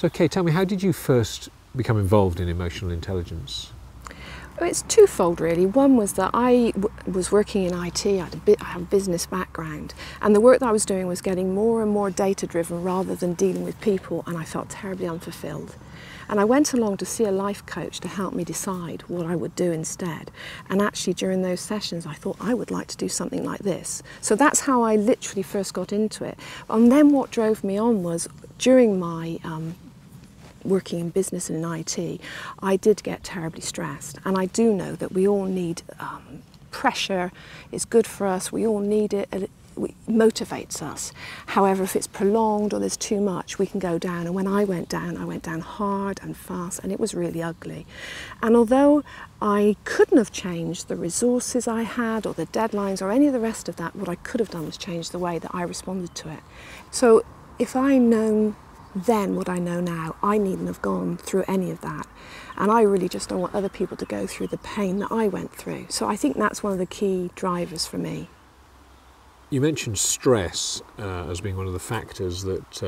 So, Kay, tell me, how did you first become involved in emotional intelligence? It's twofold really. One was that I was working in IT, I have a business background, and the work that I was doing was getting more and more data driven rather than dealing with people, and I felt terribly unfulfilled. And I went along to see a life coach to help me decide what I would do instead. And actually during those sessions I thought I would like to do something like this. So that's how I literally first got into it. And then what drove me on was during my working in business and in IT, I did get terribly stressed, and I do know that we all need pressure. It's good for us, we all need it, it motivates us. However, if it's prolonged or there's too much, we can go down, and when I went down hard and fast, and it was really ugly. And although I couldn't have changed the resources I had or the deadlines or any of the rest of that, what I could have done was change the way that I responded to it. So if I'd known then what I know now, I needn't have gone through any of that. And I really just don't want other people to go through the pain that I went through. So I think that's one of the key drivers for me. You mentioned stress as being one of the factors that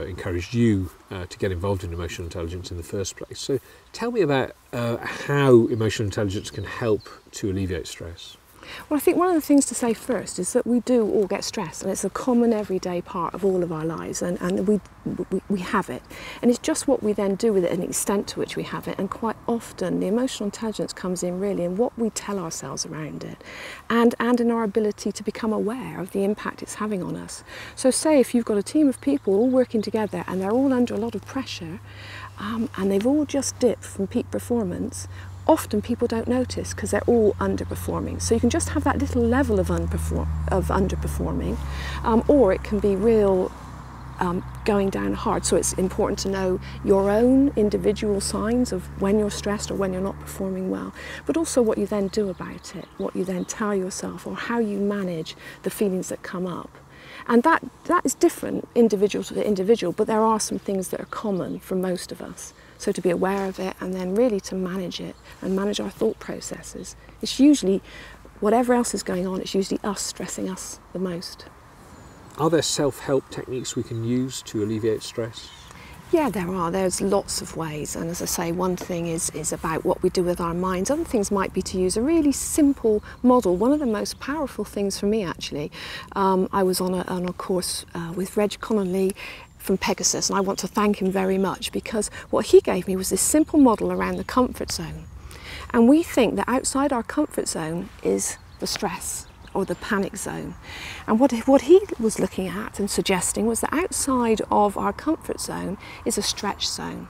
encouraged you to get involved in emotional intelligence in the first place. So tell me about how emotional intelligence can help to alleviate stress. Well, I think one of the things to say first is that we do all get stressed, and it's a common everyday part of all of our lives, and we have it. And it's just what we then do with it and the extent to which we have it, and quite often the emotional intelligence comes in really in what we tell ourselves around it, and in our ability to become aware of the impact it's having on us. So say if you've got a team of people all working together and they're all under a lot of pressure, and they've all just dipped from peak performance, often people don't notice because they're all underperforming. So you can just have that little level of underperforming, or it can be real going down hard. So it's important to know your own individual signs of when you're stressed or when you're not performing well, but also what you then do about it, what you then tell yourself, or how you manage the feelings that come up. And that is different individual to the individual, but there are some things that are common for most of us. So to be aware of it and then really to manage it and manage our thought processes. It's usually, whatever else is going on, it's usually us stressing us the most. Are there self-help techniques we can use to alleviate stress? Yeah, there are. There's lots of ways, and as I say, one thing is about what we do with our minds. Other things might be to use a really simple model. One of the most powerful things for me, actually, I was on a course with Reg Connolly from Pegasus, and I want to thank him very much, because what he gave me was this simple model around the comfort zone. And we think that outside our comfort zone is the stress or the panic zone. And what he was looking at and suggesting was that outside of our comfort zone is a stretch zone.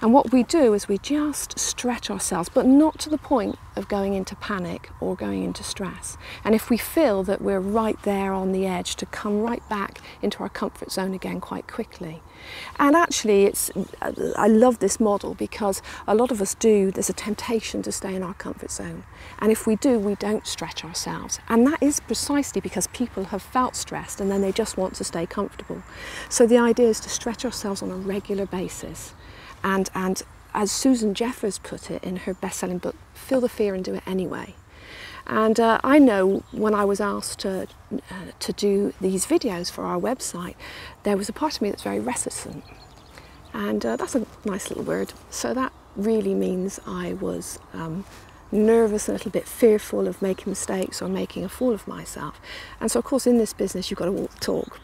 And what we do is we just stretch ourselves, but not to the point of going into panic or going into stress. And if we feel that we're right there on the edge, to come right back into our comfort zone again quite quickly. And actually I love this model because a lot of us there's a temptation to stay in our comfort zone. And if we do, we don't stretch ourselves. And that is precisely because people have felt stressed and then they just want to stay comfortable. So the idea is to stretch ourselves on a regular basis. And as Susan Jeffers put it in her best-selling book, feel the fear and do it anyway. And I know when I was asked to do these videos for our website, there was a part of me that's very reticent. And that's a nice little word. So that really means I was nervous and a little bit fearful of making mistakes or making a fool of myself. And so of course in this business you've got to walk the talk.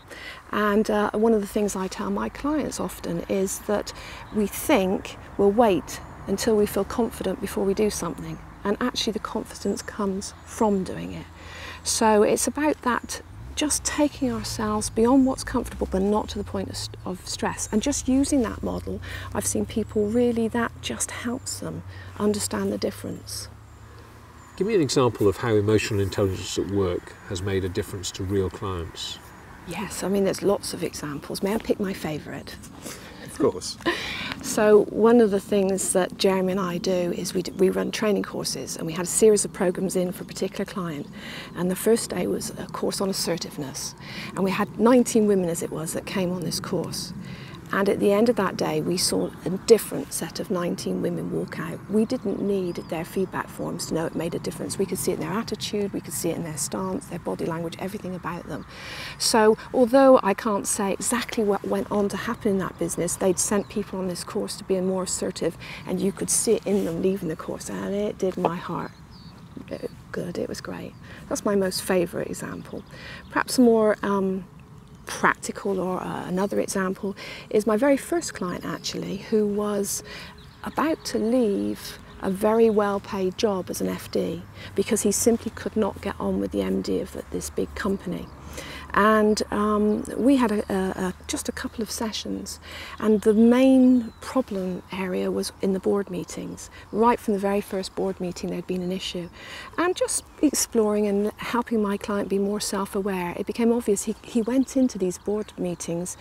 And one of the things I tell my clients often is that we think we'll wait until we feel confident before we do something, and actually the confidence comes from doing it. So it's about that, just taking ourselves beyond what's comfortable but not to the point of stress, and just using that model. I've seen people really, that just helps them understand the difference. Give me an example of how emotional intelligence at work has made a difference to real clients. Yes, I mean there's lots of examples. May I pick my favourite? Of course. So one of the things that Jeremy and I do is we run training courses, and we had a series of programs in for a particular client, and the first day was a course on assertiveness, and we had 19 women as it was that came on this course. And at the end of that day, we saw a different set of 19 women walk out. We didn't need their feedback forms to know it made a difference. We could see it in their attitude, we could see it in their stance, their body language, everything about them. So although I can't say exactly what went on to happen in that business, they'd sent people on this course to be more assertive, and you could see it in them leaving the course, and it did my heart good. It was great. That's my most favourite example. Perhaps more practical, or another example is my very first client, actually, who was about to leave a very well-paid job as an FD because he simply could not get on with the MD of this big company. And we had just a couple of sessions, and the main problem area was in the board meetings. Right from the very first board meeting there'd been an issue. And just exploring and helping my client be more self-aware, it became obvious he went into these board meetings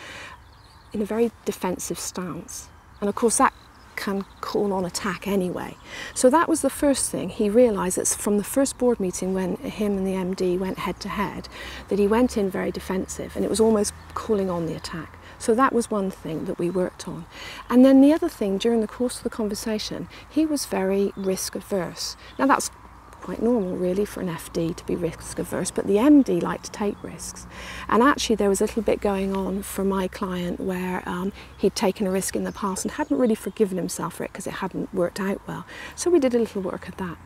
in a very defensive stance. And of course that can call on attack anyway. So that was the first thing. He realised that from the first board meeting when him and the MD went head to head, that he went in very defensive, and it was almost calling on the attack. So that was one thing that we worked on. And then the other thing, during the course of the conversation, he was very risk averse. Now that's quite normal really for an FD to be risk averse, but the MD liked to take risks. And actually there was a little bit going on for my client where he'd taken a risk in the past and hadn't really forgiven himself for it because it hadn't worked out well. So we did a little work at that.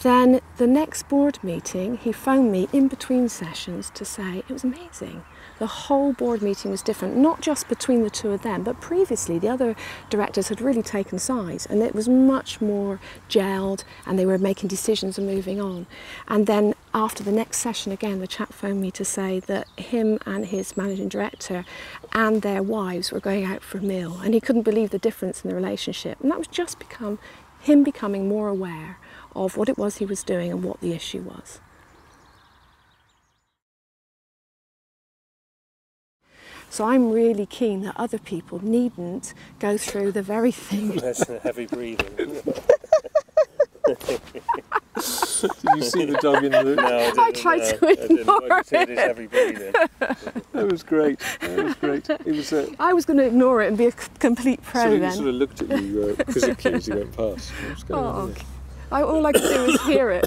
Then the next board meeting, he phoned me in between sessions to say it was amazing. The whole board meeting was different, not just between the two of them, but previously the other directors had really taken sides, and it was much more gelled, and they were making decisions and moving on. And then after the next session again, the chap phoned me to say that him and his managing director and their wives were going out for a meal, and he couldn't believe the difference in the relationship. And that was just him becoming more aware of what it was he was doing and what the issue was. So I'm really keen that other people needn't go through the very thing. That's heavy breathing. Did you see the dog in the... No, I didn't. I tried to ignore I didn't. It is heavy breathing. That was great. That was great. It was. I was going to ignore it and be a complete pro So he then. sort of looked at you quizzically as he went past. What was going on there? All I could do was hear it.